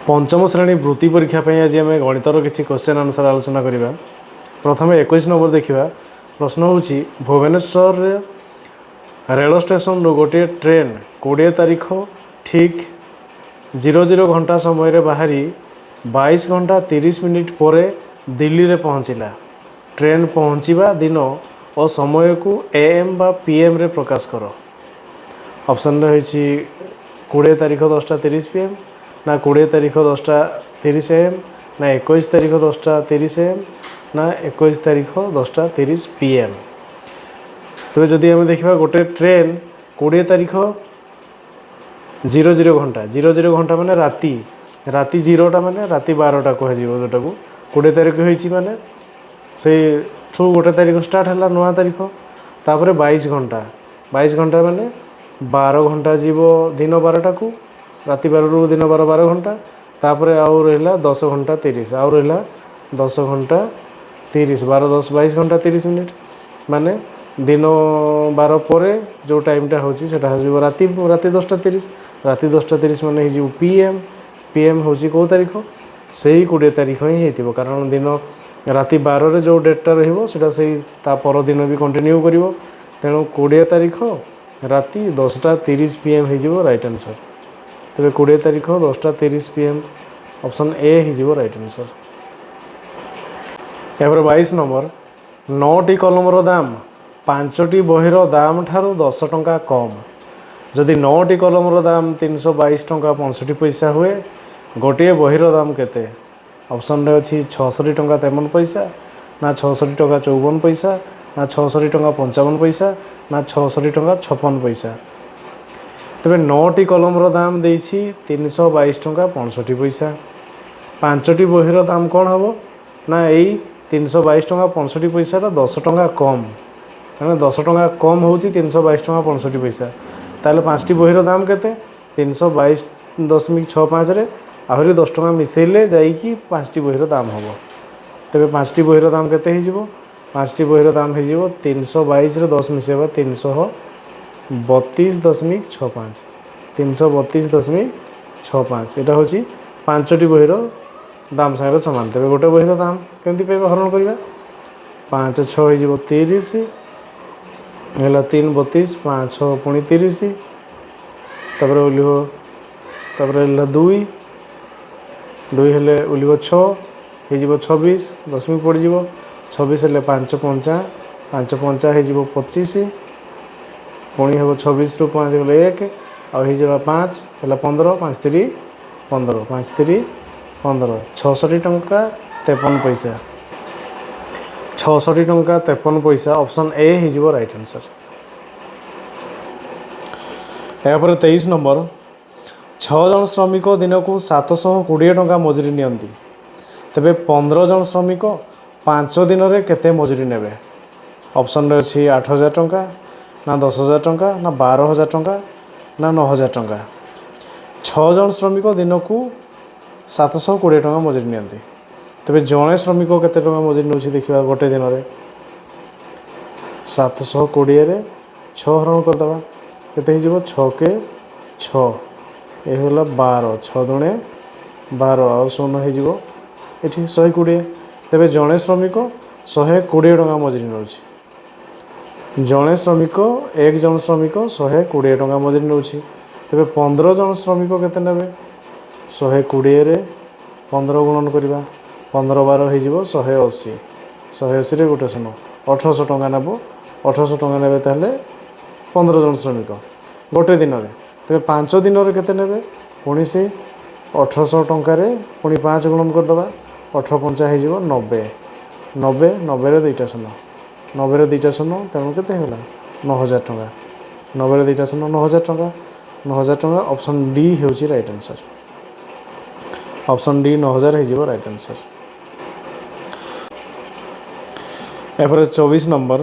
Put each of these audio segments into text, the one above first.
पंचम श्रेणी वृत्ति परीक्षा आज आम गणितर किसी क्वेश्चन आंसर आलोचना करवा। प्रथम 21 नंबर देखा। प्रश्न हूँ भुवनेश्वर रेल स्टेशन गोटे ट्रेन 20 तारीख ठीक 00 घंटा समय बाहरी 22 घंटा 30 मिनिट पर दिल्ली रे पहुँचला। ट्रेन पहुँचवा दिन और समय को AM बा PM रे प्रकाश कर। ऑप्शन रही 20 तारीख 10:30 PM ना 20 तारीख 10:30 AM ना 21 तारीख 10:30 AM ना 21 तारीख 10:30 PM। तेज जदि आम देखा गोटे ट्रेन 20 तारीख 00 घंटा 00 घंटा माने राति राति 0टा माने राति 12टा कह जोटा को 20 तारीख होती माने से गोटे तारीख स्टार्ट है नुआ तारीख तापर 22 घंटा माने 12 घंटा जीव दिन 12टा को राति 12 रू दिन 12 घंटा तापर आउ रहा 10 घंटा 30 आउ रहा 10 घंटा 30 12 10 22 घंटा 30 मिनिट माने दिन 12 पर जो टाइमटा होची सेटा हो राति 10:30 राति 10:30 माने हो PM हूँ कौ तारीख से 20 तारीख ही हो कारण दिन राति 12 रे जो डेटा रहा से पर दिन भी कंटिन्यू कर तेणु 20 तारीख राति 10:30 PM हो राइट आंसर। तेरे 20 तारीख 10:30 PM ऑप्शन ए हो राइट आंसर। यापर 22 नंबर 9टी कलमर दाम 5टी बहिर दाम ठारू 10 टंका कम। जदि 9टी कलमर दाम 322 टंका 65 पैसा हुए गोटे बहिर दाम केते? ऑप्शन अच्छी 66 टंका 53 पैसा ना 66 टंका 54 पैसा ना 66 टंका 55 पैसा ना 66 टंका 56 पैसा। तेरे 9टी कलमर दाम देछि 322 टंका 65 पैसा। 5टी बहिर दाम कौन हम ना यही 322 टंका 65 पैसा 10 टंका कम मैंने 10 टंका कम हो 322 टंका 65 पैसा। ताले 5टी बहिर दाम केते 322.65 रे आहरी 10 टंका मिसेले जाइकी 5टी बहिर दाम हम। तेरे 5टी बहिर दाम केते हो 5टी बहिर दाम हो 322 रे 10 मिसेबा 332.65 332.65 यहाँ हूँ 5टी बहिर दाम सागर सामान। तेरे गोटे बहिर दाम केमती पाइबा हरण करवा 5 6 हो 30 है 3 32 5 6 पुणी 30 तापर ओल्ह तापर 2 2 हेले ओल्ह 6 हो 26 10 मिनट पड़ जाव 26 हेले 5 5 5 5 हो 25 पुणी हम 26 रू 5 गले 1 आउ 5 है 15 5 3 15 5 3 15 66 टंका 53 पैसा 66 टंका 53 पैसा ऑप्शन ए हो राइट आंसर। यापर 23 नंबर 6 जन श्रमिक दिन को 720 टंका मजुरी नियंती तेबे 15 जन श्रमिक 5 दिन में केते मजुरी नेबे? ऑप्शन अच्छी 8,000 टंका ना 10,000 टंका ना 12,000 टंका ना 9,000 टंका। 6 जन श्रमिक दिन को 720 टंका मजुरी नियंती तेबे जड़े श्रमिक केते टंका मजुरी नौ देखा गोटे दिन में 720 रे 6 हरण करदे केते हो 6 के 6 ये 12 6 दुणे 12 आउ 16 हो ये 120 तेबे जड़े श्रमिक 120 टंका मजुरी नौ जड़े श्रमिक एक जन श्रमिक 120 टंका मजुरी नौ तेबे 15 जन श्रमिक केते नेबे 120 रे 15 गुणन करवा 15 12 हो 180 180 रे गोटे शून्य 1800 टंका नेब 1800 टंका नेबे ताहले 15 जन श्रमिक गोटे दिन में तेरे 5 दिन में केते नेबे पुणी से 1800 टंकार पुणी 5 गुणन करदे 18 5 हो 90 90 90 रे 2टा शून्य 90 रे 2टा शून्य तेणु केते होला 9,000 टंका 90 रे 2टा शून्य 9,000 टंका 9,000 टंका ऑप्शन डी हो राइट आंसर। ऑप्शन डी 9,000 हो राइट आंसर। यापर 24 नंबर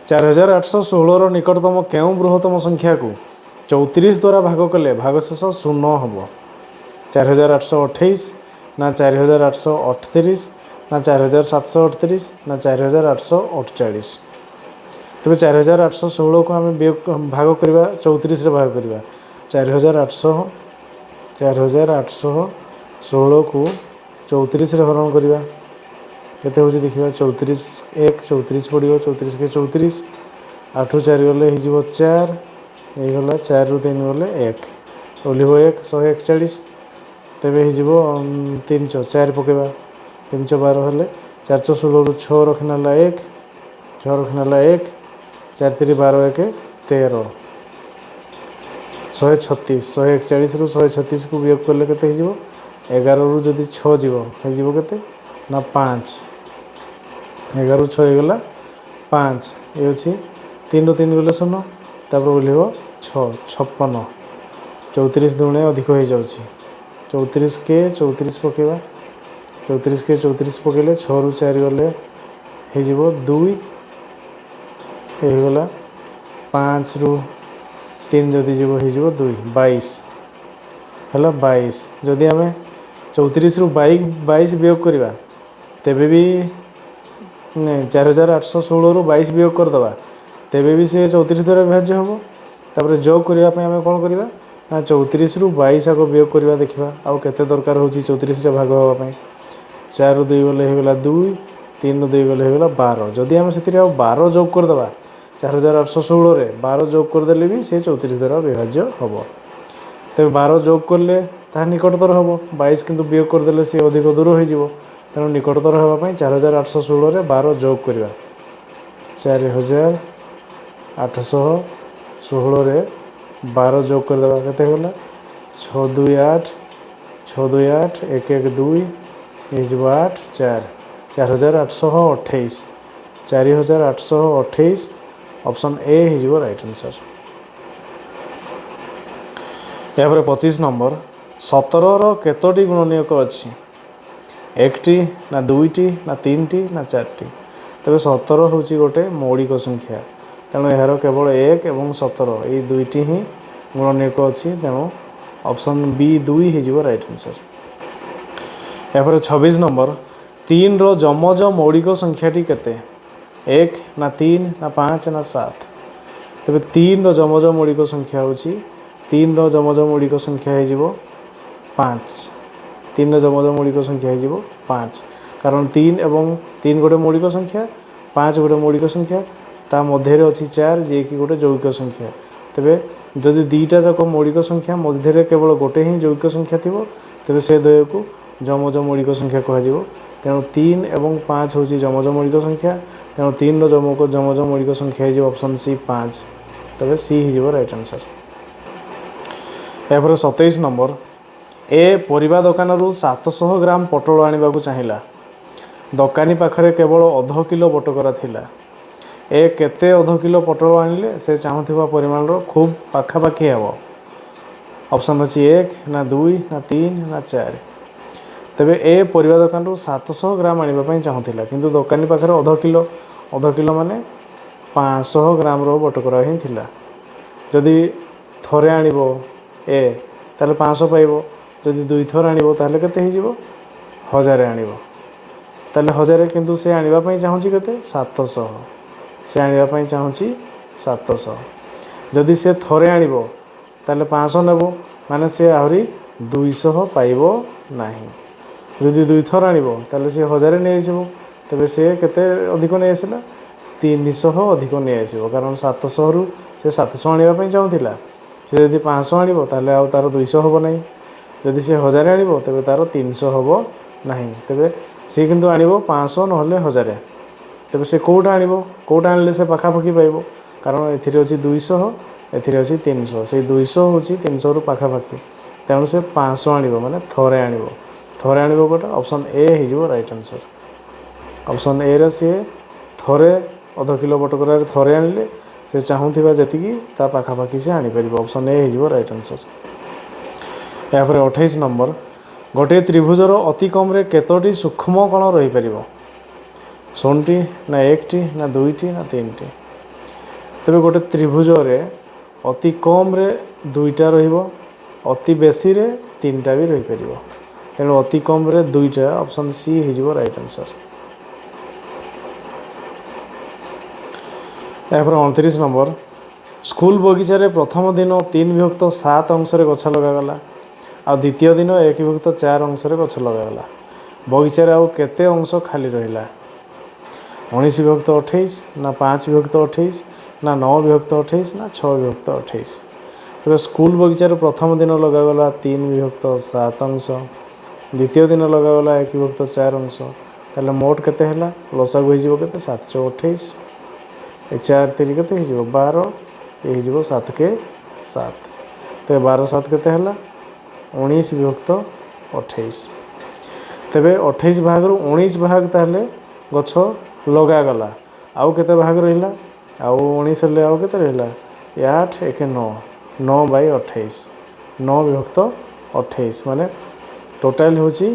4,816 निकटतम क्यों बृहत्तम संख्या को 34 द्वारा भाग कले भागशेष 0 हम? 4,828 ना 4,838 ना 4,738 ना 4,848। तेज 4,816 को आम भाग करवा 34 रे भाग करवा 4,800 16 को 34 रे हरण करवा केते होची देखिबा 34 1 34 पड़िबो 34 के 34 8 4 गले हिजबो 4 ए गला 4 रु 3 गले 1 ओलिबो 1 141 तेबे हिजबो 3 4 पकेबा 312 हेले 416 रु 6 रखनाला 1 6 रखनाला 1 4 3 12 1 13 136 141 रु 136 को वियोग करले केते हिजबो 11 रु जदि 6 जीवो हिजबो केते ना 5 11 रु 6 गला 5 ए अछि 3 रु 3 गले 0 तापर ओलिबो 6 56 34 दुणे अधिक हो जाउछि 34 के 34 पकेबा 34 के 34 पकेले 6 रु 4 गले हिजबो 2 ए गला 5 रु 3 जदि जीवो हिजबो 2 22 हला 22 जदि हमें 34 रु 22 वियोग करवा तेबे भी 4816 रु 22 वियोग कर दबा तेबे भी से 34 द्वारा विभाज्य हम तापर जोग करबा पय हमें कोन करबा ना 34 रु 22 आको वियोग करबा देखिबा आउ केते दरकार होची 34 रे भाग होबा पय 4 रु 2 गले हेगला 2 3 रु 2 गले हेगला 12 जदि हम सेतिर आउ 12 जोग कर दबा 4816 रे 12 जोग कर देले भी से 34 द्वारा विभाज्य हबो तेबे 12 जोग करले ता निकटतर हबो 22 किंतु वियोग कर देले से अधिक दूर हो जिवो तेणु निकटतर हबा पय 4816 रे 12 जोग करबा 4816 रे 12 जोग कर देबा केते होला 628 628 112 ए जो 8 4 4828 4828 ऑप्शन ए हिजबो राइट आंसर या पर 25 नंबर 17 रो केतोटी गुणनीयक अछि एकटी ना दुईटी ना तीनटी ना चारटी तबे 17 होची गोटे मौलिक संख्या तेणु यार केवल 1 एवं 17 ये दुईटी ही गुणनीयक अछि तेणु ऑप्शन बी 2 हिजबो राइट आंसर या पर 26 नंबर 3 रो जमज मौलिक संख्याटी केते 1 ना 3 ना 5 ना 7 तबे 3 रो जमज मौलिक संख्या होची 3 रो जमज मौलिक संख्या हिजबो 5 3 रो जमज मौलिक संख्या हिजबो 5 कारण 3 एवं 3 गोटे मौलिक संख्या 5 गोटे मौलिक संख्या ता मध्य रे अछि 4 जे कि गोटे यौगिक संख्या तबे जदि दीटा जाक मौलिक संख्या मध्य रे केवल गोटे ही यौगिक संख्या थिबो तबे से द्वय को जमज मौलिक संख्या कहा जिवो तेणु 3 एवं 5 होची जमज मौलिक संख्या तेणु 3 रो जमज मौलिक संख्या हिजबो ऑप्शन सी 5 तबे सी हिजबो राइट आंसर या पर 27 नंबर ए परिबा दुकान रु 700 ग्राम पटल आनिबा को चाहिला दुकानी पाखरे केवल अध किलो बटकरा थिला ए केते अध किलो पटल आनिले से चाहुथिबा परिमाण रो खूब पाखापाखि हेबो ऑप्शन अछि 1 ना 2 ना 3 ना 4 तबे ए परिबा दुकान रु 700 ग्राम आनिबा पई चाहुथिला किंतु दुकानी पाखरे अध किलो माने 500 ग्राम रो बटकरा ही थिला जदि थरे आनिबो ए ताले 500 पाइबो जदि दुई थर आनिबो ताले केते हिजिबो 1000 आनिबो ताले 1000 किंतु से आनिबा पई चाहुची केते 700 से आनिबा पई चाहुची 700 जदि से थरे आनिबो ताले 500 नेबो माने से आहुरी 200 पाइबो नाही जदि दुई थर आनिबो ताले से 1000 नै आसीबो तबे से केते अधिक नै आसीला 300 अधिक नै आसीबो कारण 700 रु से 700 आनिबा पई चाहुथिला से यदि 500 आनिबो ताले आ तार 200 होबो नाही यदि से 1000 आनिबो तबे तार 300 होबो नाही तबे से किंतु आनिबो 500 नहले 1000 तबे से कोटा आनिबो कोटा आनले से पाखापाखि पाइबो कारण एथिरे अछि 200 एथिरे अछि 300 से 200 होछि 300 रु पाखापाखि तेणु से 500 आनिबो माने थरे आनिबो कोटा ऑप्शन ए हिजबो राइट आंसर ऑप्शन ए रे से थरे अध किलो बटकरा थरे आनले से चाहुथिबा जतिकी ता पाखापाखि से आनी परिबो ऑप्शन ए हिजबो राइट आंसर या पर 28 नंबर गोटे त्रिभुजर अति कम रे केतोटी सूक्ष्म कोण रही परिबो 16टी ना 1टी ना 2टी ना 3टी तबे गोटे त्रिभुज रे अति कम रे 2टा रहिबो अति बेसी रे 3टा भी रही परिबो तेणु अति कम रे 2टा ऑप्शन सी हिजबो राइट आंसर या पर 29 नंबर स्कूल बगीचा रे प्रथम दिन 3 विभक्त 7 अंश रे गछ लगा गला ଆଉ ଦ୍ୱିତୀୟ ଦିନ 1/4 ଅଂଶରେ ଗଛ ଲଗାଗଲା। ବଗିଚାରେ ଆଉ କେତେ ଅଂଶ ଖାଲି ରହିଲା? 19/28 ନା 5/28 ନା 9/28 ନା 6/28? ତେବେ ସ୍କୁଲ ବଗିଚାରେ ପ୍ରଥମ ଦିନ ଲଗାଗଲା 3/7 ଅଂଶ, ଦ୍ୱିତୀୟ ଦିନ ଲଗାଗଲା 1/4 ଅଂଶ। ତାହେଲେ ମୋଟ କେତେ ହେଲା? ଲସାଗୁ ହେଇଯିବ କେତେ? 7/28। ଏ 4 3 କେତେ ହେଇଯିବ? 12। ଏ ହେଇଯିବ 7x7। ତେବେ 12 7 କେତେ ହେଲା? 19/28। ତେବେ 28 ଭାଗରୁ 19 ଭାଗ ତାହେଲେ ଗଛ ଲଗାଗଲା। ଆଉ କେତେ ଭାଗ ରହିଲା? ଆଉ 19 ହେଲେ ଆଉ କେତେ ରହିଲା? 8 1 9 9/28 9/28 ମାନେ ଟୋଟାଲ ହେଉଛି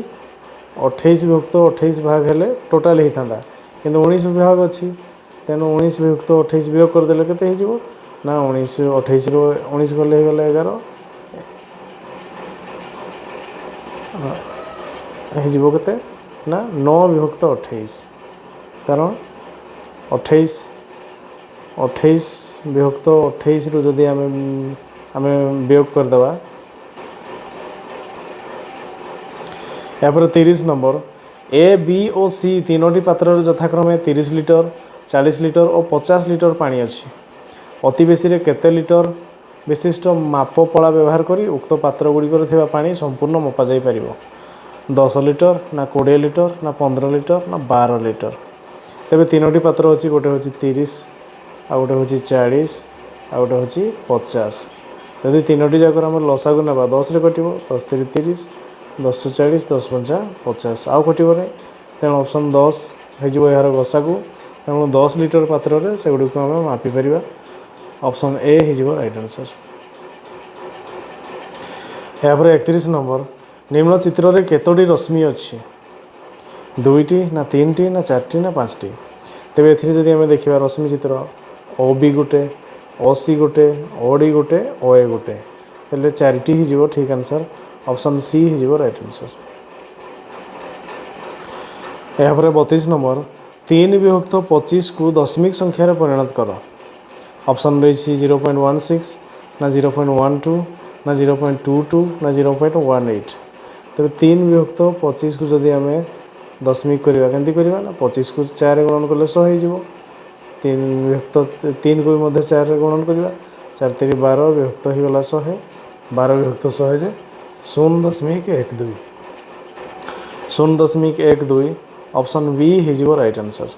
28/28 ଭାଗ ହେଲେ ଟୋଟାଲ ହେଇଥାନ୍ତା, କିନ୍ତୁ 19 ଭାଗ ଅଛି। ତେଣୁ 19/28 ବିୟୋଗ କରିଦେଲେ କେତେ ହେଇଯିବ? ନା 19 28ରୁ 19 ଗଲେ ହେଇଗଲା 11, ହେଇଯିବ କେତେ? ନା 9/28। କାରଣ 28/28ରୁ ଯଦି ଆମେ ବିୟୋଗ କରିଦେବା। ଏହାପରେ 30 ନମ୍ବର, ଏ ବି ଓ ସି ତିନୋଟି ପାତ୍ରରେ ଯଥାକ୍ରମେ 30 ଲିଟର 40 ଲିଟର ଓ 50 ଲିଟର ପାଣି ଅଛି। ଅତି ବେଶୀରେ କେତେ ଲିଟର ବିଶିଷ୍ଟ ମାପପଳା ବ୍ୟବହାର କରି ଉକ୍ତ ପାତ୍ରଗୁଡ଼ିକରେ ଥିବା ପାଣି ସମ୍ପୂର୍ଣ୍ଣ ମପାଯାଇପାରିବ? 10 ଲିଟର ନା 20 ଲିଟର ନା 15 ଲିଟର ନା 12 ଲିଟର? ତେବେ ତିନୋଟି ପାତ୍ର ଅଛି, ଗୋଟେ ହେଉଛି 30, ଆଉ ଗୋଟେ ହେଉଛି 40, ଆଉ ଗୋଟେ ହେଉଛି 50। ଯଦି ତିନୋଟି ଯାକର ଆମେ ଲସାଗୁ ନେବା 10ରେ କଟିବ, 10 3 30, 10 40, 10 5 50, ଆଉ କଟିବ ନାହିଁ। ତେଣୁ ଅପସନ୍ 10 ହେଇଯିବ ଏହାର ଲସାଗୁ। ତେଣୁ 10 ଲିଟର ପାତ୍ରରେ ସେଗୁଡ଼ିକୁ ଆମେ ମାପିପାରିବା। ଅପସନ୍ ଏ ହେଇଯିବ ରାଇଟ୍ ଆନ୍ସର୍। ଏହାପରେ 31 ନମ୍ବର, ନିମ୍ନ ଚିତ୍ରରେ କେତୋଟି ରଶ୍ମି ଅଛି? 2ଟି ନା 3ଟି ନା 4ଟି ନା 5ଟି? ତେବେ ଏଥିରେ ଯଦି ଆମେ ଦେଖିବା ରଶ୍ମି ଚିତ୍ର, ଓ ବି ଗୋଟେ, ଓ ସି ଗୋଟେ, ଓ ଡି ଗୋଟେ, ଓ ଏ ଗୋଟେ, ତାହେଲେ 4ଟି ହେଇଯିବ ଠିକ୍ ଆନ୍ସର୍। ଅପସନ୍ ସି ହେଇଯିବ ରାଇଟ୍ ଆନ୍ସର୍। ଏହାପରେ 32 ନମ୍ବର, 3/25କୁ ଦଶମିକ ସଂଖ୍ୟାରେ ପରିଣତ କର। ଅପସନ୍ ରହିଛି 0.16 ନା 0.12 ନା 0.22 ନା 0.18। ତେବେ 3/25କୁ ଯଦି ଆମେ ଦଶମିକ କରିବା, କେମିତି କରିବା? ନା 25କୁ 4ରେ ଗୁଣନ କଲେ 100 ହେଇଯିବ। 3କୁ ବି ମଧ୍ୟ 4ରେ ଗୁଣନ କରିବା, 4 3 12 ବିଭକ୍ତ ହେଇଗଲା 100, 12 ବିଭକ୍ତ 100 ଯେ 0.12। 0.12 ଅପସନ୍ ବି ହେଇଯିବ ରାଇଟ୍ ଆନ୍ସର୍।